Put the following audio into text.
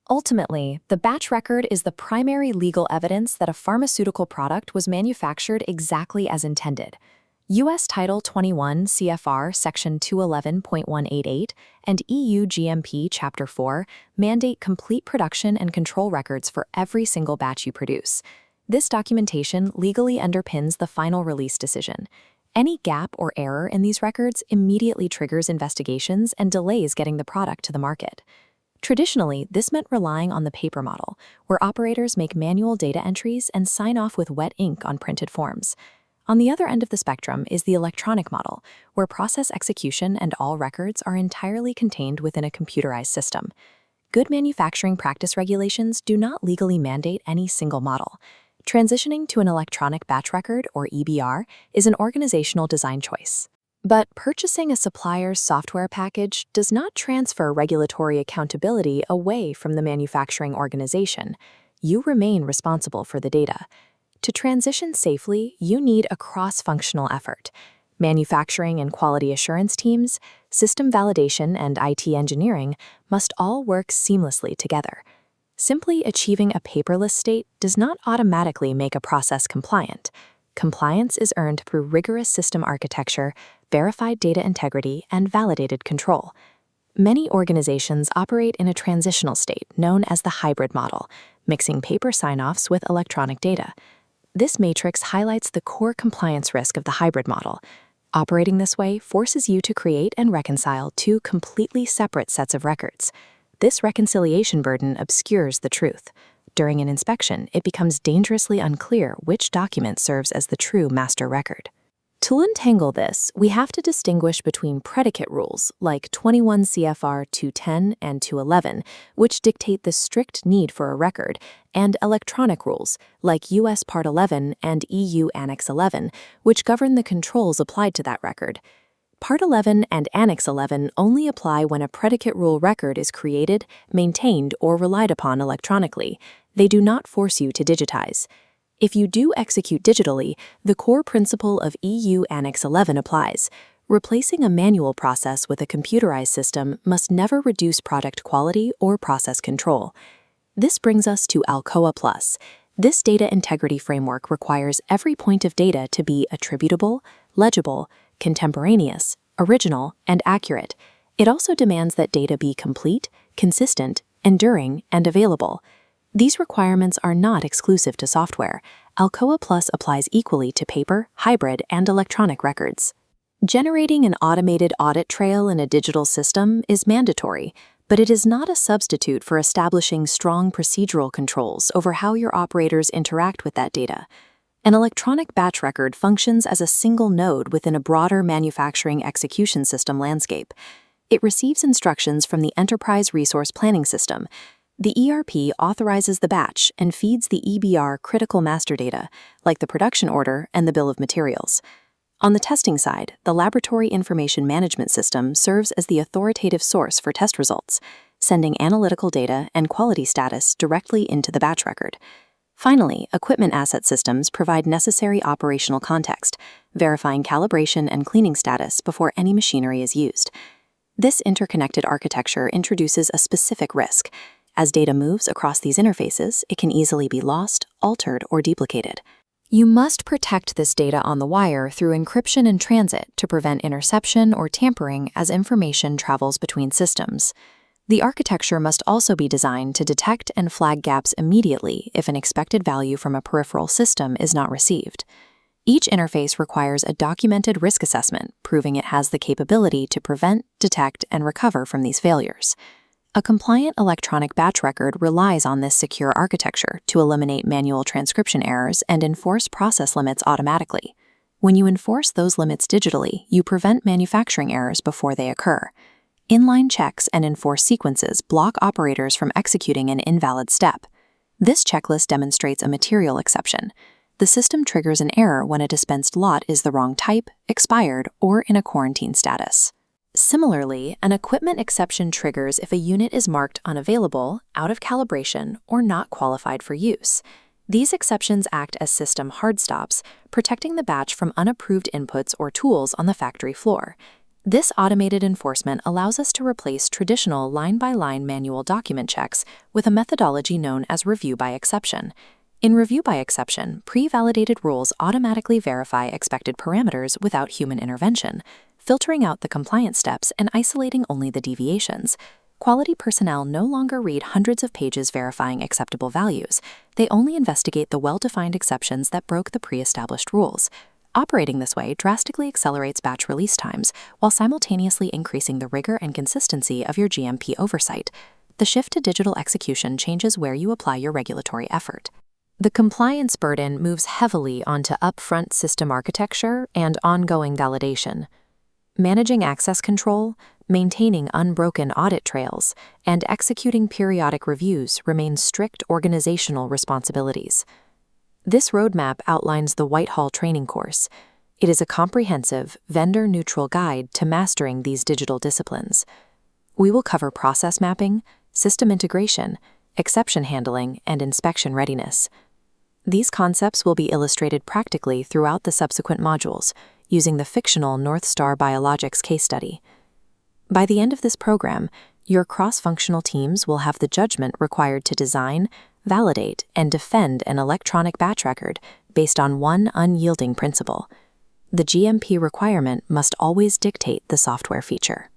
Ultimately, the batch record is the primary legal evidence that a pharmaceutical product was manufactured exactly as intended. U.S. Title 21 CFR Section 211.188 and EU GMP Chapter 4 mandate complete production and control records for every single batch you produce. This documentation legally underpins the final release decision. Any gap or error in these records immediately triggers investigations and delays getting the product to the market. Traditionally, this meant relying on the paper model, where operators make manual data entries and sign off with wet ink on printed forms. On the other end of the spectrum is the electronic model, where process execution and all records are entirely contained within a computerized system. Good manufacturing practice regulations do not legally mandate any single model. Transitioning to an electronic batch record, or EBR, is an organizational design choice. But purchasing a supplier's software package does not transfer regulatory accountability away from the manufacturing organization. You remain responsible for the data. To transition safely, you need a cross-functional effort. Manufacturing and quality assurance teams, system validation, and IT engineering must all work seamlessly together. Simply achieving a paperless state does not automatically make a process compliant. Compliance is earned through rigorous system architecture, verified data integrity, and validated control. Many organizations operate in a transitional state known as the hybrid model, mixing paper sign-offs with electronic data. This matrix highlights the core compliance risk of the hybrid model. Operating this way forces you to create and reconcile two completely separate sets of records. This reconciliation burden obscures the truth. During an inspection, it becomes dangerously unclear which document serves as the true master record. To untangle this, we have to distinguish between predicate rules, like 21 CFR 210 and 211, which dictate the strict need for a record, and electronic rules, like US Part 11 and EU Annex 11, which govern the controls applied to that record. Part 11 and Annex 11 only apply when a predicate rule record is created, maintained, or relied upon electronically. They do not force you to digitize. If you do execute digitally, the core principle of EU Annex 11 applies. Replacing a manual process with a computerized system must never reduce product quality or process control. This brings us to Alcoa Plus. This data integrity framework requires every point of data to be attributable, legible, contemporaneous, original, and accurate. It also demands that data be complete, consistent, enduring, and available. These requirements are not exclusive to software. Alcoa Plus applies equally to paper, hybrid, and electronic records. Generating an automated audit trail in a digital system is mandatory, but it is not a substitute for establishing strong procedural controls over how your operators interact with that data. An electronic batch record functions as a single node within a broader manufacturing execution system landscape. It receives instructions from the Enterprise Resource Planning System. The ERP authorizes the batch and feeds the EBR critical master data, like the production order and the bill of materials. On the testing side, the Laboratory Information Management System serves as the authoritative source for test results, sending analytical data and quality status directly into the batch record. Finally, equipment asset systems provide necessary operational context, verifying calibration and cleaning status before any machinery is used. This interconnected architecture introduces a specific risk. As data moves across these interfaces, it can easily be lost, altered, or duplicated. You must protect this data on the wire through encryption in transit to prevent interception or tampering as information travels between systems. The architecture must also be designed to detect and flag gaps immediately if an expected value from a peripheral system is not received. Each interface requires a documented risk assessment, proving it has the capability to prevent, detect, and recover from these failures. A compliant electronic batch record relies on this secure architecture to eliminate manual transcription errors and enforce process limits automatically. When you enforce those limits digitally, you prevent manufacturing errors before they occur. Inline checks and enforce sequences block operators from executing an invalid step. This checklist demonstrates a material exception. The system triggers an error when a dispensed lot is the wrong type, expired, or in a quarantine status. Similarly, an equipment exception triggers if a unit is marked unavailable, out of calibration, or not qualified for use. These exceptions act as system hard stops, protecting the batch from unapproved inputs or tools on the factory floor. This automated enforcement allows us to replace traditional line-by-line manual document checks with a methodology known as review by exception. In review by exception, pre-validated rules automatically verify expected parameters without human intervention, filtering out the compliance steps and isolating only the deviations. Quality personnel no longer read hundreds of pages verifying acceptable values. They only investigate the well-defined exceptions that broke the pre-established rules. Operating this way drastically accelerates batch release times while simultaneously increasing the rigor and consistency of your GMP oversight. The shift to digital execution changes where you apply your regulatory effort. The compliance burden moves heavily onto upfront system architecture and ongoing validation. Managing access control, maintaining unbroken audit trails, and executing periodic reviews remain strict organizational responsibilities. This roadmap outlines the Whitehall training course. It is a comprehensive, vendor-neutral guide to mastering these digital disciplines. We will cover process mapping, system integration, exception handling, and inspection readiness. These concepts will be illustrated practically throughout the subsequent modules, using the fictional North Star Biologics case study. By the end of this program, your cross-functional teams will have the judgment required to design, validate, and defend an electronic batch record based on one unyielding principle. The GMP requirement must always dictate the software feature.